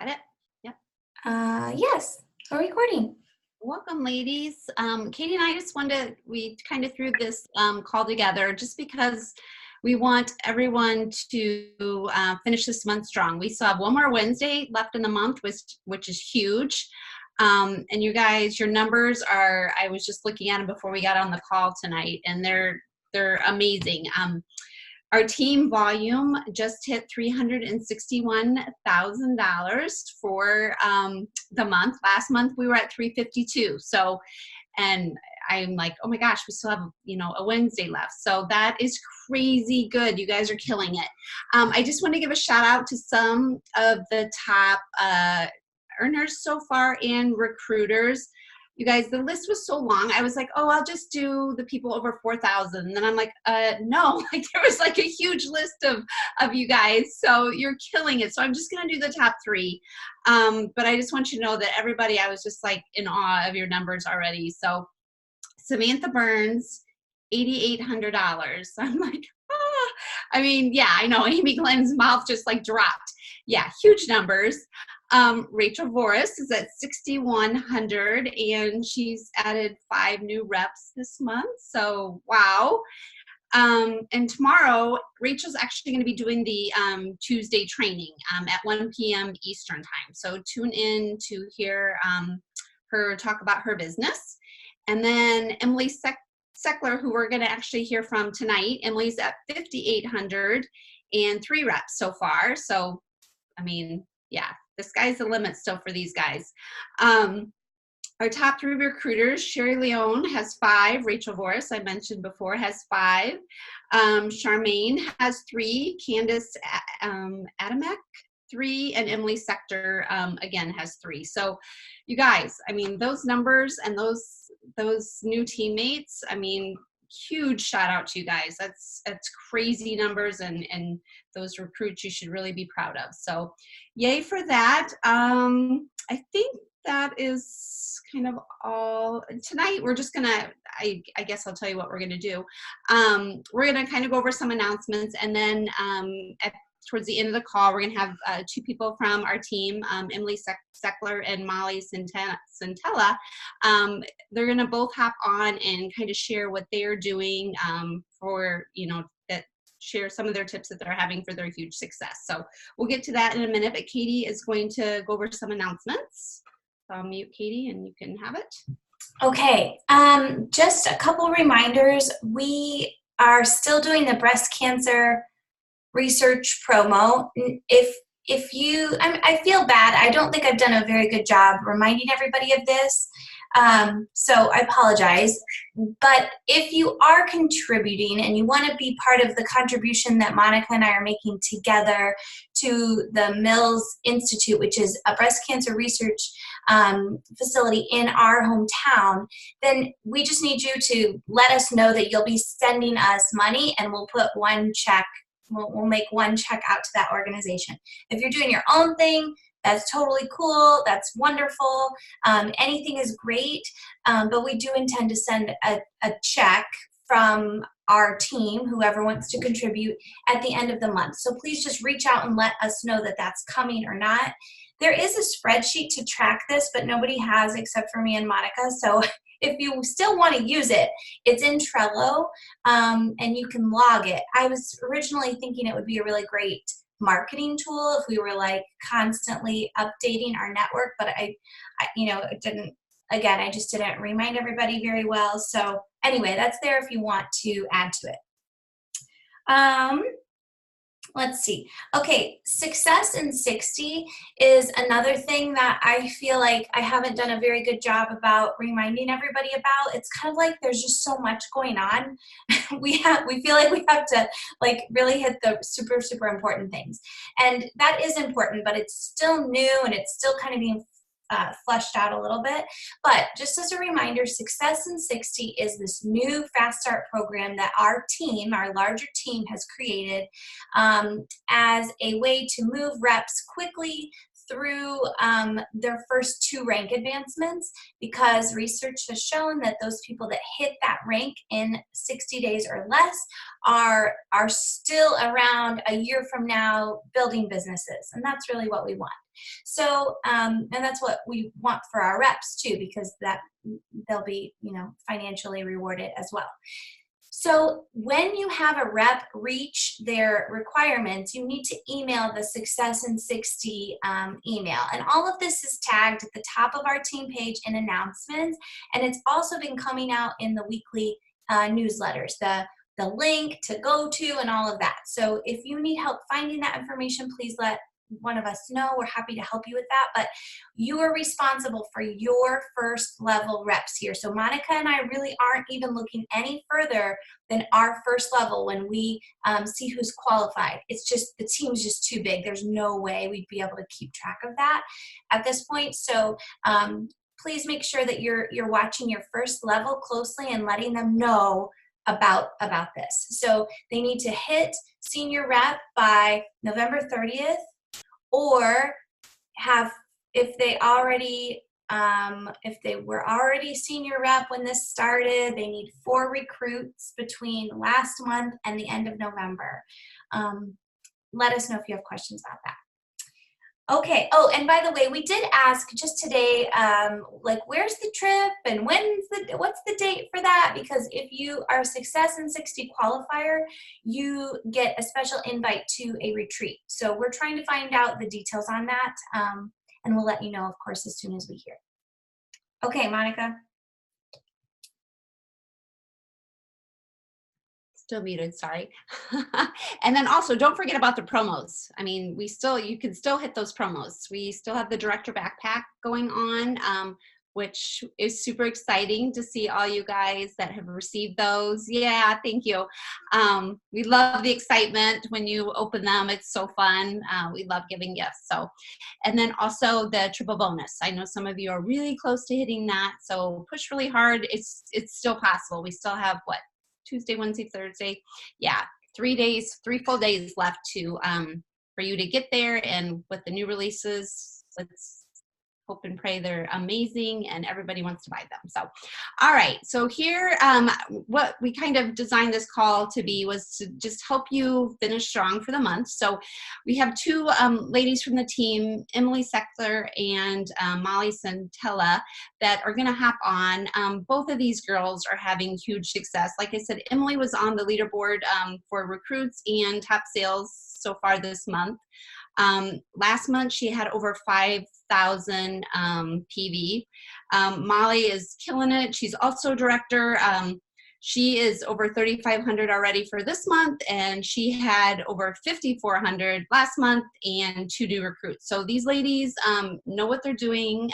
Got it? Yep. Yes, we're recording. Welcome, ladies. Katie and I just we kind of threw this call together just because we want everyone to finish this month strong. We still have one more Wednesday left in the month, which is huge. And you guys, your numbers are, I was just looking at them before we got on the call tonight, and they're amazing. Our team volume just hit $361,000 for the month. Last month we were at 352. So, and I'm like, oh my gosh, we still have, a Wednesday left. So that is crazy good. You guys are killing it. I just want to give a shout out to some of the top earners so far and recruiters. You guys, the list was so long. I was like, oh, I'll just do the people over 4,000. And then I'm like, no, like there was like a huge list of you guys. So you're killing it. So I'm just going to do the top three. But I just want you to know that everybody, I was just like in awe of your numbers already. So Samantha Burns, $8,800. I'm like, ah. I mean, yeah, I know Amy Glenn's mouth just like dropped. Yeah, huge numbers. Rachel Voris is at 6,100, and she's added 5 new reps this month. So, wow. And tomorrow, Rachel's actually going to be doing the Tuesday training at 1 p.m. Eastern time. So tune in to hear her talk about her business. And then Emily Seckler, who we're going to actually hear from tonight. Emily's at 5,800 and 3 reps so far. So, I mean, yeah, the sky's the limit still for these guys. Our top 3 recruiters, Sherry Leone has 5. Rachel Voris, I mentioned before, has 5. Charmaine has 3. Candace Adamek, 3. And Emily Sector, again, has 3. So you guys, I mean, those numbers and those new teammates, I mean, huge shout out to you guys. That's crazy numbers, and those recruits you should really be proud of. So yay for that. I think that is kind of all. Tonight we're just gonna, I guess I'll tell you what we're gonna do. We're gonna kind of go over some announcements, and then towards the end of the call, we're going to have 2 people from our team, Emily Seckler and Molly Centella. They're going to both hop on and kind of share what they're doing for, that share some of their tips that they're having for their huge success. So we'll get to that in a minute, but Katie is going to go over some announcements. So I'll mute Katie and you can have it. Okay, just a couple reminders. We are still doing the breast cancer research promo. If you, I feel bad. I don't think I've done a very good job reminding everybody of this. So I apologize. But if you are contributing and you want to be part of the contribution that Monica and I are making together to the Mills Institute, which is a breast cancer research facility in our hometown, then we just need you to let us know that you'll be sending us money, and we'll put one check. We'll make one check out to that organization. If you're doing your own thing, that's totally cool. That's wonderful. Anything is great, but we do intend to send a check from our team, whoever wants to contribute, at the end of the month. So please just reach out and let us know that that's coming or not. There is a spreadsheet to track this, but nobody has except for me and Monica. So if you still want to use it, it's in Trello, and you can log it. I was originally thinking it would be a really great marketing tool if we were like constantly updating our network, but I it didn't. Again, I just didn't remind everybody very well. So anyway, that's there if you want to add to it. Let's see. Okay, Success in 60 is another thing that I feel like I haven't done a very good job about reminding everybody about. It's kind of like there's just so much going on. We feel like we have to like really hit the super, super important things. And that is important, but it's still new and it's still kind of being fleshed out a little bit. But just as a reminder, Success in 60 is this new Fast Start program that our team, our larger team, has created as a way to move reps quickly through their first 2 rank advancements, because research has shown that those people that hit that rank in 60 days or less are still around a year from now building businesses, and that's really what we want. So and that's what we want for our reps too, because that they'll be, you know, financially rewarded as well. So when you have a rep reach their requirements, you need to email the Success in 60 email. And all of this is tagged at the top of our team page in announcements. And it's also been coming out in the weekly newsletters, the link to go to and all of that. So if you need help finding that information, please let one of us know. We're happy to help you with that, but you are responsible for your first level reps here. So Monica and I really aren't even looking any further than our first level when we see who's qualified. It's just, the team's just too big. There's no way we'd be able to keep track of that at this point. So please make sure that you're watching your first level closely and letting them know about this. So they need to hit senior rep by November 30th, or have, if they were already senior rep when this started, they need 4 recruits between last month and the end of November. Let us know if you have questions about that. Okay. Oh, and by the way, we did ask just today, like, where's the trip and what's the date for that? Because if you are a Success in 60 qualifier, you get a special invite to a retreat. So we're trying to find out the details on that, and we'll let you know, of course, as soon as we hear. Okay, Monica. Still muted, sorry. And then also don't forget about the promos. I mean, you can still hit those promos. We still have the Director Backpack going on, which is super exciting to see all you guys that have received those. Yeah, thank you. We love the excitement when you open them. It's so fun. We love giving gifts. So, and then also the triple bonus. I know some of you are really close to hitting that, so push really hard. It's still possible. We still have, what, Tuesday, Wednesday, Thursday. Yeah, 3 full days left to for you to get there. And with the new releases, let's hope and pray they're amazing and everybody wants to buy them. So, all right. So here, what we kind of designed this call to be was to just help you finish strong for the month. So we have 2 ladies from the team, Emily Seckler and Molly Santella, that are going to hop on. Both of these girls are having huge success. Like I said, Emily was on the leaderboard for recruits and top sales so far this month. Last month she had over 5,000 PV. Molly is killing it. She's also director. She is over 3,500 already for this month, and she had over 5,400 last month and 2 new recruits. So these ladies know what they're doing.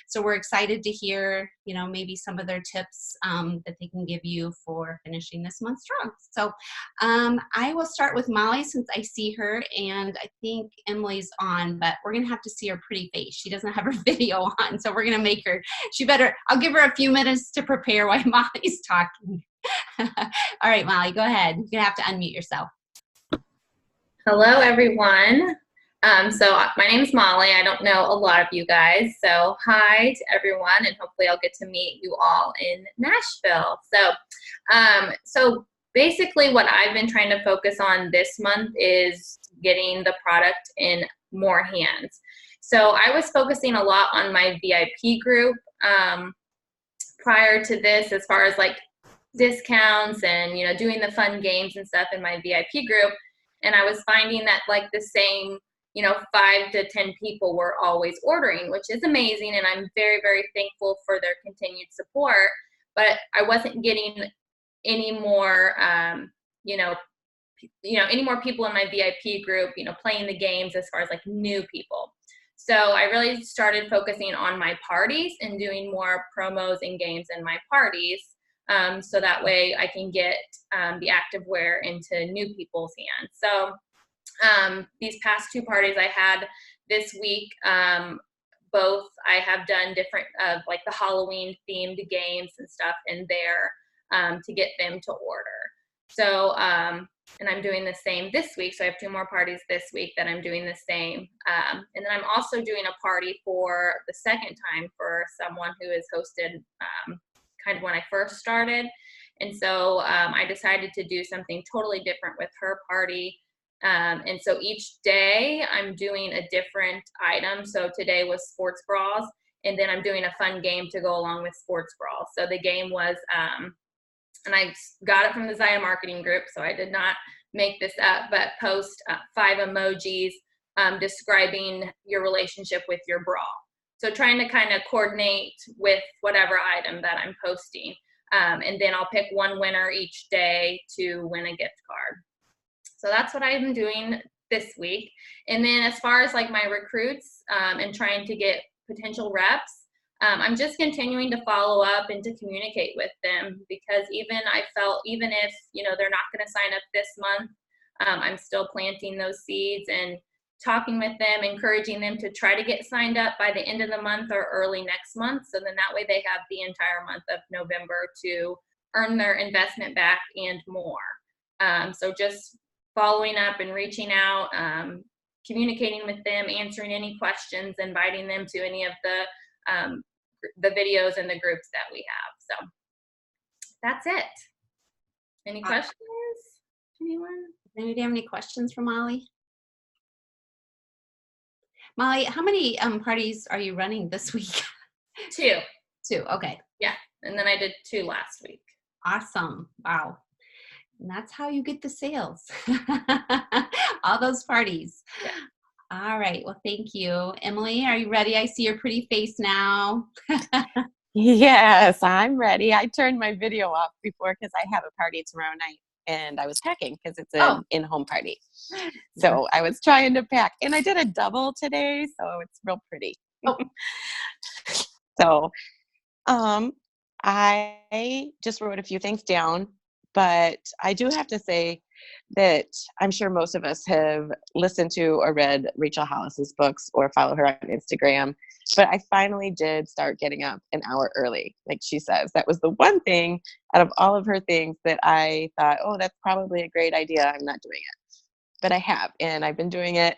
So we're excited to hear, you know, maybe some of their tips that they can give you for finishing this month strong. So I will start with Molly since I see her, and I think Emily's on, but we're gonna have to see her pretty face. She doesn't have her video on, so we're gonna make her, I'll give her a few minutes to prepare while Molly's talking. All right, Molly, go ahead. You're gonna have to unmute yourself. Hello, everyone. So my name is Molly. I don't know a lot of you guys, so hi to everyone, and hopefully I'll get to meet you all in Nashville. So basically what I've been trying to focus on this month is getting the product in more hands. So I was focusing a lot on my VIP group prior to this, as far as like discounts and, you know, doing the fun games and stuff in my VIP group. And I was finding that like the same, you know, 5 to 10 people were always ordering, which is amazing. And I'm very, very thankful for their continued support. But I wasn't getting any more, any more people in my VIP group, you know, playing the games as far as like new people. So I really started focusing on my parties and doing more promos and games in my parties. So that way I can get the activewear into new people's hands. So these past 2 parties I had this week, both I have done different like the Halloween themed games and stuff in there to get them to order. So and I'm doing the same this week. So I have 2 more parties this week that I'm doing the same. And then I'm also doing a party for the second time for someone who has hosted kind of when I first started. And so I decided to do something totally different with her party. And so each day I'm doing a different item. So today was sports bras, and then I'm doing a fun game to go along with sports bras. So the game was, and I got it from the Zaya marketing group, so I did not make this up, but post 5 emojis describing your relationship with your bra. So trying to kind of coordinate with whatever item that I'm posting. And then I'll pick one winner each day to win a gift card. So that's what I'm doing this week. And then as far as like my recruits and trying to get potential reps, I'm just continuing to follow up and to communicate with them, because I felt even if, they're not going to sign up this month, I'm still planting those seeds and talking with them, encouraging them to try to get signed up by the end of the month or early next month. So then that way they have the entire month of November to earn their investment back and more. So just following up and reaching out, communicating with them, answering any questions, inviting them to any of the videos and the groups that we have. So that's it. Any questions? Anyone? Anybody have any questions for Molly? Molly, how many parties are you running this week? 2. 2. Okay. Yeah. And then I did 2 last week. Awesome. Wow. And that's how you get the sales. All those parties. Yeah. All right. Well, thank you. Emily, are you ready? I see your pretty face now. Yes, I'm ready. I turned my video off before because I have a party tomorrow night and I was packing because it's an in-home party. So I was trying to pack, and I did a double today, so it's real pretty. Oh. So I just wrote a few things down, but I do have to say that I'm sure most of us have listened to or read Rachel Hollis's books or follow her on Instagram. But I finally did start getting up an hour early, like she says. That was the one thing out of all of her things that I thought, oh, that's probably a great idea. I'm not doing it. But I have, and I've been doing it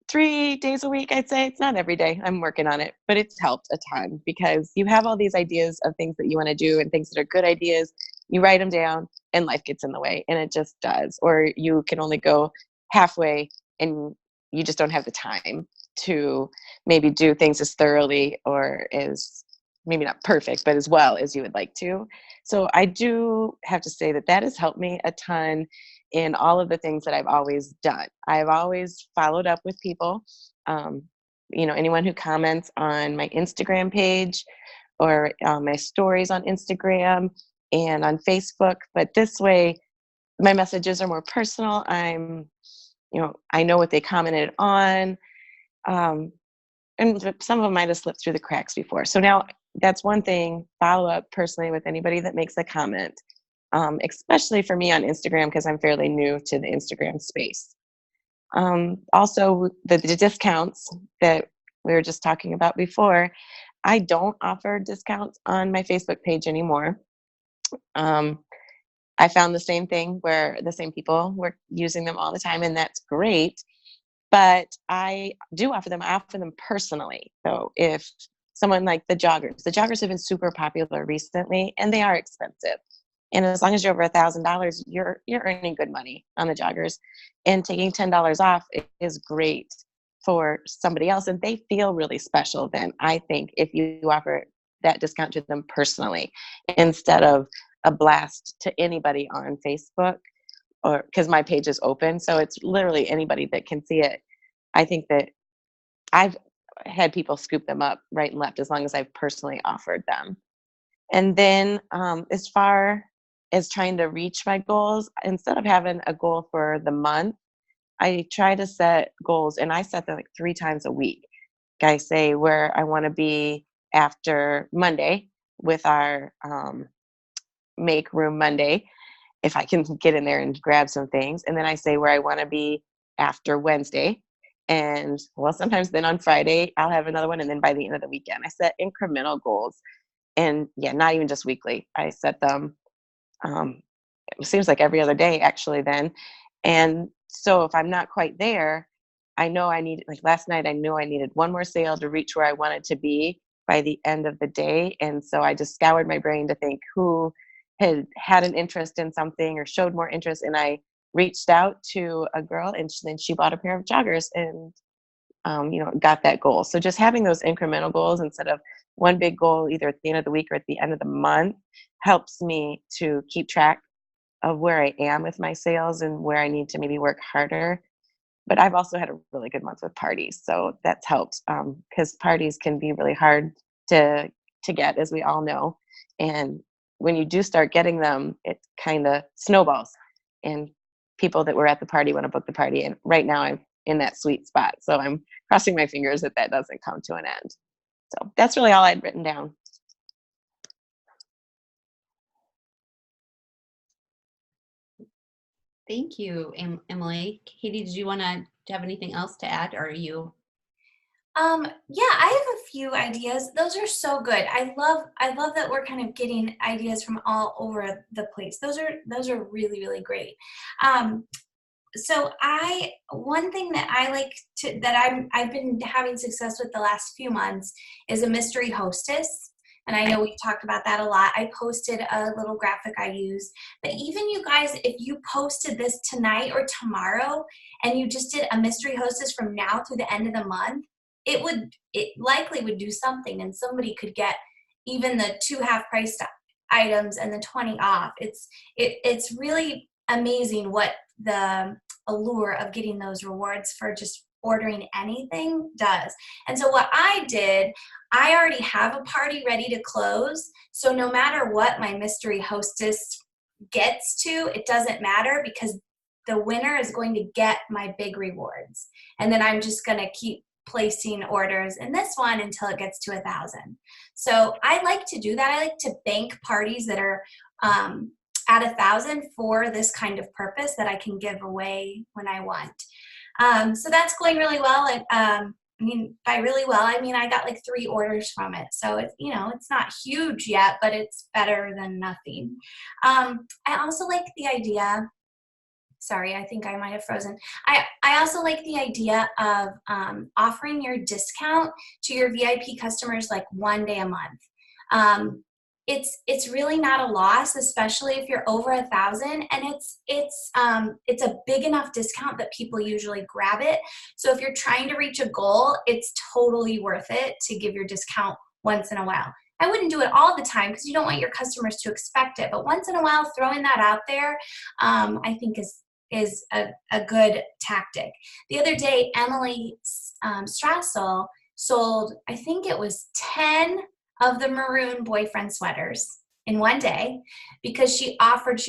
3 days a week, I'd say. It's not every day. I'm working on it, but it's helped a ton because you have all these ideas of things that you want to do and things that are good ideas. You write them down and life gets in the way, and it just does. Or you can only go halfway and you just don't have the time to maybe do things as thoroughly or as maybe not perfect, but as well as you would like to. So I do have to say that has helped me a ton in all of the things that I've always done. I've always followed up with people, anyone who comments on my Instagram page or my stories on Instagram and on Facebook. But this way, my messages are more personal. I know what they commented on. And some of them might have slipped through the cracks before. So now that's one thing, follow up personally with anybody that makes a comment, especially for me on Instagram because I'm fairly new to the Instagram space. Also, the discounts that we were just talking about before, I don't offer discounts on my Facebook page anymore. I found the same thing where the same people were using them all the time, and that's great. But I do offer them. I offer them personally. So if someone like the joggers have been super popular recently, and they are expensive. And as long as you're over $1,000, you're earning good money on the joggers. And taking $10 off is great for somebody else, and they feel really special then, I think, if you offer that discount to them personally instead of a blast to anybody on Facebook, or because my page is open, so it's literally anybody that can see it. I think that I've had people scoop them up right and left as long as I've personally offered them. And then as far as trying to reach my goals, instead of having a goal for the month, I try to set goals, and I set them like 3 times a week. I say where I want to be after Monday with our Make Room Monday, if I can get in there and grab some things. And then I say where I want to be after Wednesday. And sometimes then on Friday, I'll have another one. And then by the end of the weekend, I set incremental goals. And not even just weekly. I set them it seems like every other day actually then. And so if I'm not quite there, I know I need, like last night, I knew I needed one more sale to reach where I wanted to be by the end of the day. And so I just scoured my brain to think who had an interest in something or showed more interest. And I reached out to a girl, and then she bought a pair of joggers and, got that goal. So just having those incremental goals instead of one big goal, either at the end of the week or at the end of the month, helps me to keep track of where I am with my sales and where I need to maybe work harder. But I've also had a really good month with parties, so that's helped, because parties can be really hard to get, as we all know. And when you do start getting them, it kind of snowballs, and people that were at the party want to book the party. And right now, I'm in that sweet spot, so I'm crossing my fingers that that doesn't come to an end. So that's really all I'd written down. Thank you, Emily. Katie, did you want to have anything else to add, or are you? Yeah, I have a few ideas. Those are so good. I love that we're kind of getting ideas from all over the place. Those are really, really great. Um, so one thing that I like to that I've been having success with the last few months is a mystery hostess. And I know we've talked about that a lot. I posted a little graphic I use. But even you guys, if you posted this tonight or tomorrow and you just did a mystery hostess from now through the end of the month, it likely would do something, and somebody could get even the 2 half price items and the 20 off. It's really amazing what the allure of getting those rewards for just ordering anything does. And so what I did, I already have a party ready to close. So no matter what my mystery hostess gets to, it doesn't matter, because the winner is going to get my big rewards. And then I'm just going to keep placing orders in this one until it gets to 1,000. So I like to do that. I like to bank parties that are at 1,000 for this kind of purpose that I can give away when I want. So that's going really well. I mean, by really well, I mean I got like 3 orders from it. So it's, it's not huge yet, but it's better than nothing. I also like the idea. Sorry, I think I might have frozen. I also like the idea of offering your discount to your VIP customers like 1 day a month. It's really not a loss, especially if you're over 1,000, and it's a big enough discount that people usually grab it. So if you're trying to reach a goal, it's totally worth it to give your discount once in a while. I wouldn't do it all the time because you don't want your customers to expect it, but once in a while, throwing that out there, I think is a good tactic. The other day, Emily Strassel sold, I think it was 10 of the maroon boyfriend sweaters in 1 day, because she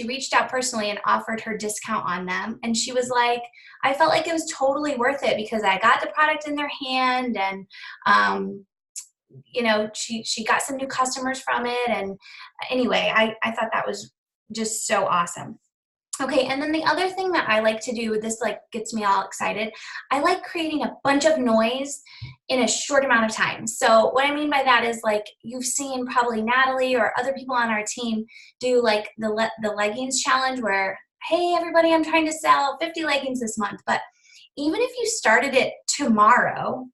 reached out personally and offered her discount on them. And she was like, I felt like it was totally worth it because I got the product in their hand, and she got some new customers from it. And anyway, I thought that was just so awesome. Okay, and then the other thing that I like to do, this like gets me all excited, I like creating a bunch of noise in a short amount of time. So what I mean by that is, like, you've seen probably Natalie or other people on our team do like the leggings challenge where, hey everybody, I'm trying to sell 50 leggings this month. But even if you started it tomorrow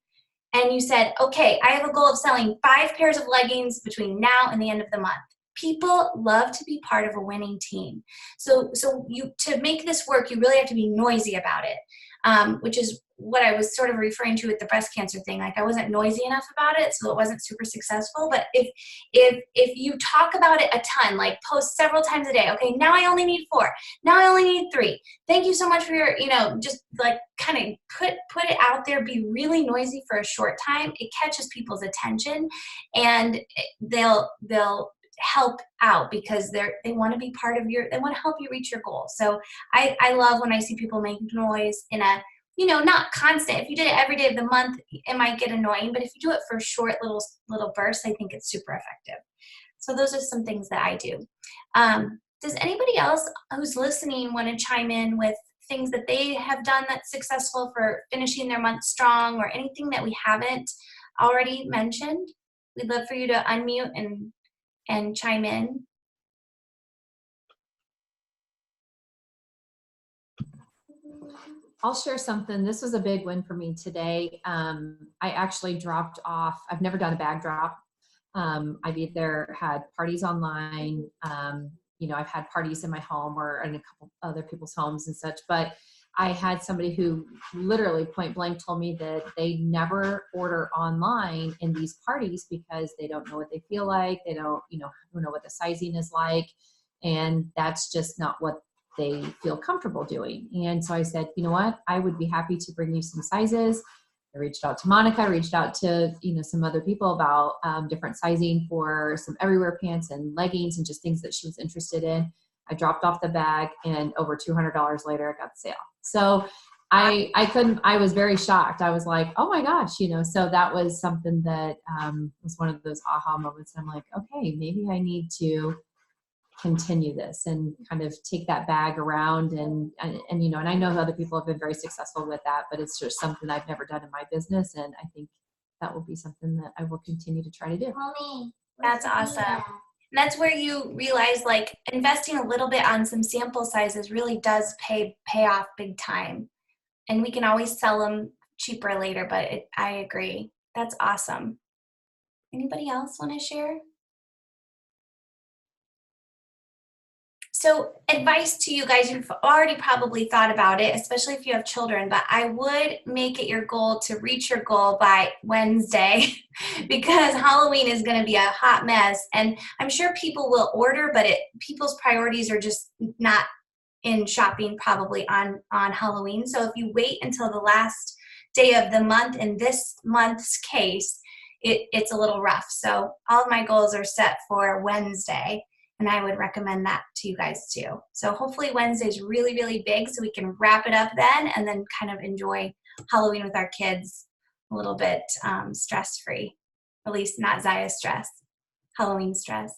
and you said, okay, I have a goal of selling 5 pairs of leggings between now and the end of the month. People love to be part of a winning team. So to make this work, you really have to be noisy about it, which is what I was sort of referring to with the breast cancer thing. Like, I wasn't noisy enough about it, so it wasn't super successful. But if you talk about it a ton, like post several times a day, okay, now I only need 4. Now I only need 3. Thank you so much for your, just like kind of put it out there, be really noisy for a short time. It catches people's attention, and they'll help out because they want to be part of they want to help you reach your goal. So I love when I see people make noise in a, not constant. If you did it every day of the month, it might get annoying, but if you do it for short little bursts, I think it's super effective. So those are some things that I do. Does anybody else who's listening want to chime in with things that they have done that's successful for finishing their month strong, or anything that we haven't already mentioned? We'd love for you to unmute and chime in. I'll share something. This was a big win for me today. I actually dropped off. I've never done a bag drop. I've either had parties online. I've had parties in my home or in a couple other people's homes and such. But I had somebody who literally point blank told me that they never order online in these parties because they don't know what they feel like. They don't know what the sizing is like. And that's just not what they feel comfortable doing. And so I said, you know what, I would be happy to bring you some sizes. I reached out to Monica, reached out to, some other people about different sizing for some everywhere pants and leggings and just things that she was interested in. I dropped off the bag and over $200 later, I got the sale. So I was very shocked. I was like, oh my gosh, so that was something that was one of those aha moments. I'm like, okay, maybe I need to continue this and kind of take that bag around and I know other people have been very successful with that, but it's just something I've never done in my business. And I think that will be something that I will continue to try to do. That's awesome. And that's where you realize like investing a little bit on some sample sizes really does pay off big time. And we can always sell them cheaper later, but I agree. That's awesome. Anybody else want to share? So advice to you guys, you've already probably thought about it, especially if you have children, but I would make it your goal to reach your goal by Wednesday because Halloween is going to be a hot mess. And I'm sure people will order, but people's priorities are just not in shopping probably on Halloween. So if you wait until the last day of the month, in this month's case, it's a little rough. So all of my goals are set for Wednesday. And I would recommend that to you guys too. So hopefully Wednesday is really, really big so we can wrap it up then and then kind of enjoy Halloween with our kids a little bit stress-free. At least not Zaya stress, Halloween stress.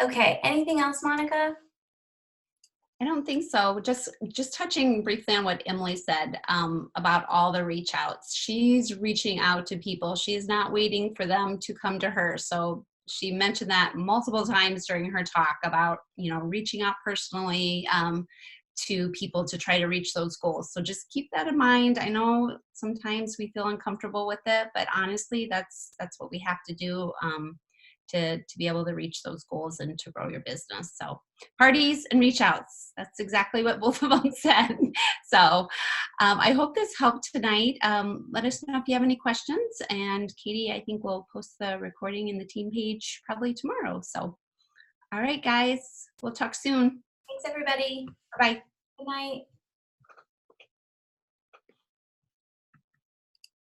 Okay, anything else, Monica? I don't think so. Just touching briefly on what Emily said about all the reach outs. She's reaching out to people. She's not waiting for them to come to her. So she mentioned that multiple times during her talk about, reaching out personally to people to try to reach those goals. So just keep that in mind. I know sometimes we feel uncomfortable with it, but honestly, that's what we have to do to be able to reach those goals and to grow your business. So parties and reach outs. That's exactly what both of them said. So I hope this helped tonight. Let us know if you have any questions. And Katie, I think we'll post the recording in the team page probably tomorrow. So, all right, guys, we'll talk soon. Thanks, everybody. Bye-bye. Good night.